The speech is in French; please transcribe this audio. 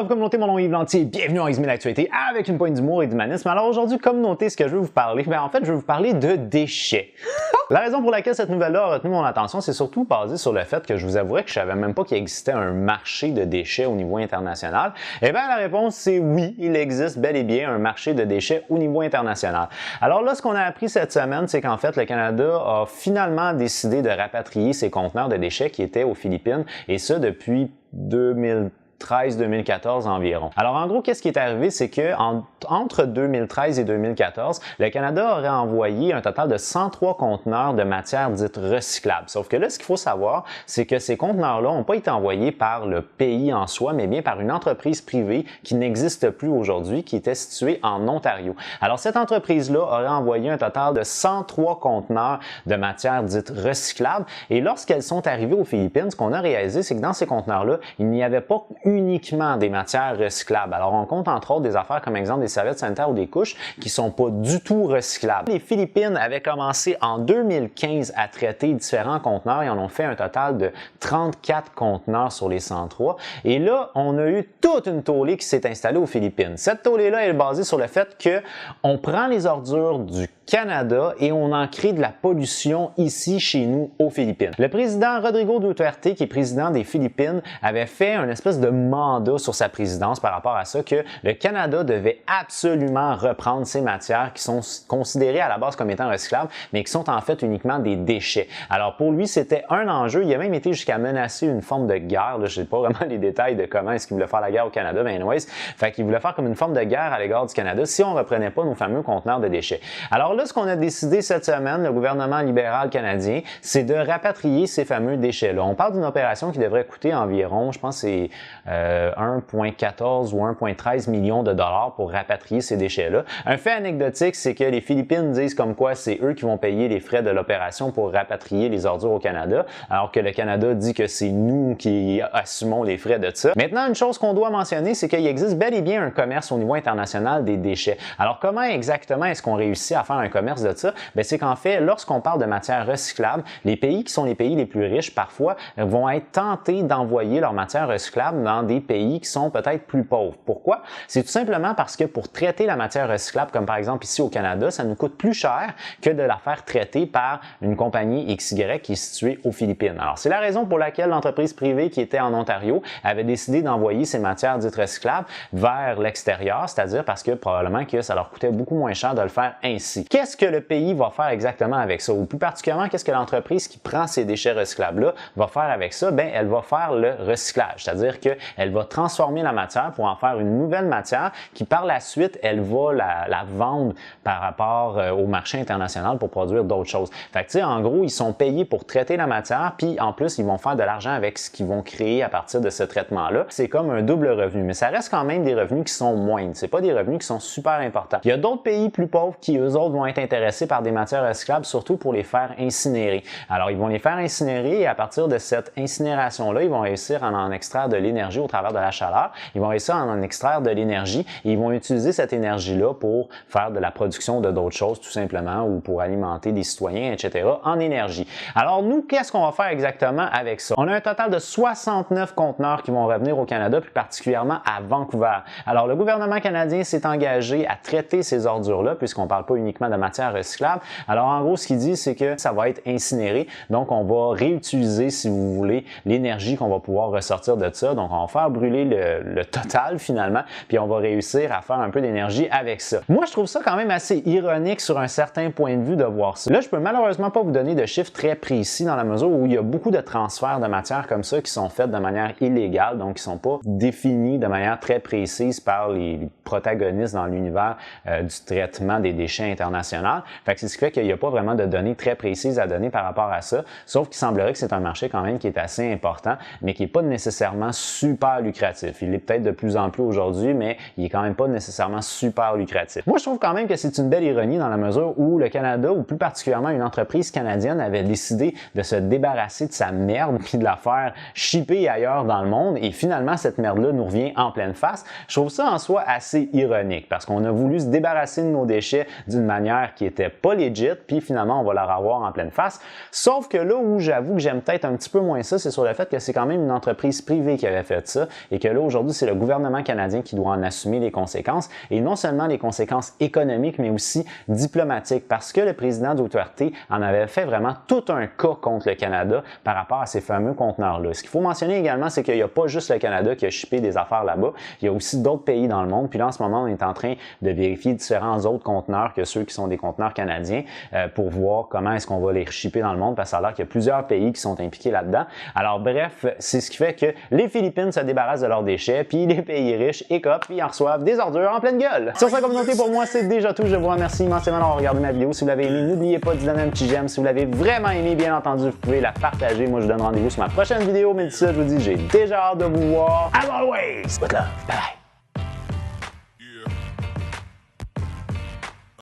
brave communauté, mon nom est Yves Lantier, bienvenue en Résumé d'actualité avec une pointe d'humour et d'humanisme. Alors aujourd'hui, communauté, ce que je veux vous parler, en fait, je veux vous parler de déchets. La raison pour laquelle cette nouvelle-là a retenu mon attention, c'est surtout basé sur le fait que je vous avouerais que je savais même pas qu'il existait un marché de déchets au niveau international. Eh bien, la réponse, c'est oui, il existe bel et bien un marché de déchets au niveau international. Alors là, ce qu'on a appris cette semaine, c'est qu'en fait, le Canada a finalement décidé de rapatrier ses conteneurs de déchets qui étaient aux Philippines, et ça depuis 2013-2014 environ. Alors en gros, qu'est-ce qui est arrivé, c'est que entre 2013 et 2014, le Canada aurait envoyé un total de 103 conteneurs de matières dites recyclables. Sauf que là, ce qu'il faut savoir, c'est que ces conteneurs-là n'ont pas été envoyés par le pays en soi, mais bien par une entreprise privée qui n'existe plus aujourd'hui, qui était située en Ontario. Alors cette entreprise-là aurait envoyé un total de 103 conteneurs de matières dites recyclables, et lorsqu'elles sont arrivées aux Philippines, ce qu'on a réalisé, c'est que dans ces conteneurs-là, il n'y avait pas uniquement des matières recyclables. Alors, on compte entre autres des affaires comme exemple des serviettes sanitaires ou des couches qui sont pas du tout recyclables. Les Philippines avaient commencé en 2015 à traiter différents conteneurs et en ont fait un total de 34 conteneurs sur les 103. Et là, on a eu toute une tollée qui s'est installée aux Philippines. Cette tollée-là est basée sur le fait que on prend les ordures du Canada et on en crée de la pollution ici chez nous aux Philippines. Le président Rodrigo Duterte, qui est président des Philippines, avait fait une espèce de mandat sur sa présidence par rapport à ça, que le Canada devait absolument reprendre ces matières qui sont considérées à la base comme étant recyclables, mais qui sont en fait uniquement des déchets. Alors pour lui, c'était un enjeu. Il a même été jusqu'à menacer une forme de guerre. Là, je sais pas vraiment les détails de comment est-ce qu'il voulait faire la guerre au Canada, mais anyways, fait qu'il voulait faire comme une forme de guerre à l'égard du Canada si on reprenait pas nos fameux conteneurs de déchets. Alors là, ce qu'on a décidé cette semaine, le gouvernement libéral canadien, c'est de rapatrier ces fameux déchets-là. On parle d'une opération qui devrait coûter environ, je pense, c'est 1,14 ou 1,13 millions de dollars pour rapatrier ces déchets-là. Un fait anecdotique, c'est que les Philippines disent comme quoi c'est eux qui vont payer les frais de l'opération pour rapatrier les ordures au Canada, alors que le Canada dit que c'est nous qui assumons les frais de ça. Maintenant, une chose qu'on doit mentionner, c'est qu'il existe bel et bien un commerce au niveau international des déchets. Alors, comment exactement est-ce qu'on réussit à faire un commerce de ça? Bien, c'est qu'en fait, lorsqu'on parle de matières recyclables, les pays qui sont les pays les plus riches, parfois, vont être tentés d'envoyer leurs matières recyclables dans des pays qui sont peut-être plus pauvres. Pourquoi? C'est tout simplement parce que pour traiter la matière recyclable, comme par exemple ici au Canada, ça nous coûte plus cher que de la faire traiter par une compagnie XY qui est située aux Philippines. Alors, c'est la raison pour laquelle l'entreprise privée qui était en Ontario avait décidé d'envoyer ces matières dites recyclables vers l'extérieur, c'est-à-dire parce que probablement que ça leur coûtait beaucoup moins cher de le faire ainsi. Qu'est-ce que le pays va faire exactement avec ça? Ou plus particulièrement, qu'est-ce que l'entreprise qui prend ces déchets recyclables-là va faire avec ça? Bien, elle va faire le recyclage, c'est-à-dire qu'elle va transformer la matière pour en faire une nouvelle matière qui, par la suite, elle va la vendre par rapport au marché international pour produire d'autres choses. Fait que, tu sais, en gros, ils sont payés pour traiter la matière, puis en plus, ils vont faire de l'argent avec ce qu'ils vont créer à partir de ce traitement-là. C'est comme un double revenu, mais ça reste quand même des revenus qui sont moindres. C'est pas des revenus qui sont super importants. Il y a d'autres pays plus pauvres qui, eux autres, vont être intéressés par des matières recyclables, surtout pour les faire incinérer. Alors, ils vont les faire incinérer et à partir de cette incinération-là, ils vont réussir à en extraire de l'énergie au travers de la chaleur. Ils vont réussir à en extraire de l'énergie et ils vont utiliser cette énergie-là pour faire de la production de d'autres choses, tout simplement, ou pour alimenter des citoyens, etc., en énergie. Alors, nous, qu'est-ce qu'on va faire exactement avec ça? On a un total de 69 conteneurs qui vont revenir au Canada, plus particulièrement à Vancouver. Alors, le gouvernement canadien s'est engagé à traiter ces ordures-là, puisqu'on ne parle pas uniquement de matières recyclables. Alors, en gros, ce qu'il dit, c'est que ça va être incinéré. Donc, on va réutiliser, si vous voulez, l'énergie qu'on va pouvoir ressortir de ça. Donc, on va faire brûler le total, finalement, puis on va réussir à faire un peu d'énergie avec ça. Moi, je trouve ça quand même assez ironique sur un certain point de vue de voir ça. Là, je peux malheureusement pas vous donner de chiffres très précis dans la mesure où il y a beaucoup de transferts de matières comme ça qui sont faits de manière illégale, donc qui sont pas définis de manière très précise par les protagonistes dans l'univers du traitement des déchets international. Fait que c'est ce qui fait qu'il n'y a pas vraiment de données très précises à donner par rapport à ça, sauf qu'il semblerait que c'est un marché quand même qui est assez important, mais qui n'est pas nécessairement super lucratif. Il est peut-être de plus en plus aujourd'hui, mais il est quand même pas nécessairement super lucratif. Moi, je trouve quand même que c'est une belle ironie dans la mesure où le Canada, ou plus particulièrement une entreprise canadienne, avait décidé de se débarrasser de sa merde puis de la faire shipper ailleurs dans le monde, et finalement, cette merde-là nous revient en pleine face. Je trouve ça en soi assez ironique, parce qu'on a voulu se débarrasser de nos déchets d'une manière manière qui était pas legit, puis finalement, on va leur avoir en pleine face. Sauf que là où j'avoue que j'aime peut-être un petit peu moins ça, c'est sur le fait que c'est quand même une entreprise privée qui avait fait ça et que là, aujourd'hui, c'est le gouvernement canadien qui doit en assumer les conséquences et non seulement les conséquences économiques, mais aussi diplomatiques parce que le président Duterte en avait fait vraiment tout un cas contre le Canada par rapport à ces fameux conteneurs-là. Ce qu'il faut mentionner également, c'est qu'il n'y a pas juste le Canada qui a shippé des affaires là-bas, il y a aussi d'autres pays dans le monde. Puis là, en ce moment, on est en train de vérifier différents autres conteneurs que ceux qui sont des conteneurs canadiens pour voir comment est-ce qu'on va les shipper dans le monde parce que ça a l'air qu'il y a plusieurs pays qui sont impliqués là-dedans. Alors bref, c'est ce qui fait que les Philippines se débarrassent de leurs déchets, puis les pays riches écopent, puis en reçoivent des ordures en pleine gueule. Sur sa communauté, pour moi, c'est déjà tout. Je vous remercie immensément d'avoir regardé ma vidéo. Si vous l'avez aimé, n'oubliez pas de donner un petit j'aime. Si vous l'avez vraiment aimé, bien entendu, vous pouvez la partager. Moi, je vous donne rendez-vous sur ma prochaine vidéo, mais d'ici là, je vous dis, j'ai déjà hâte de vous voir. As always, with love. Bye bye.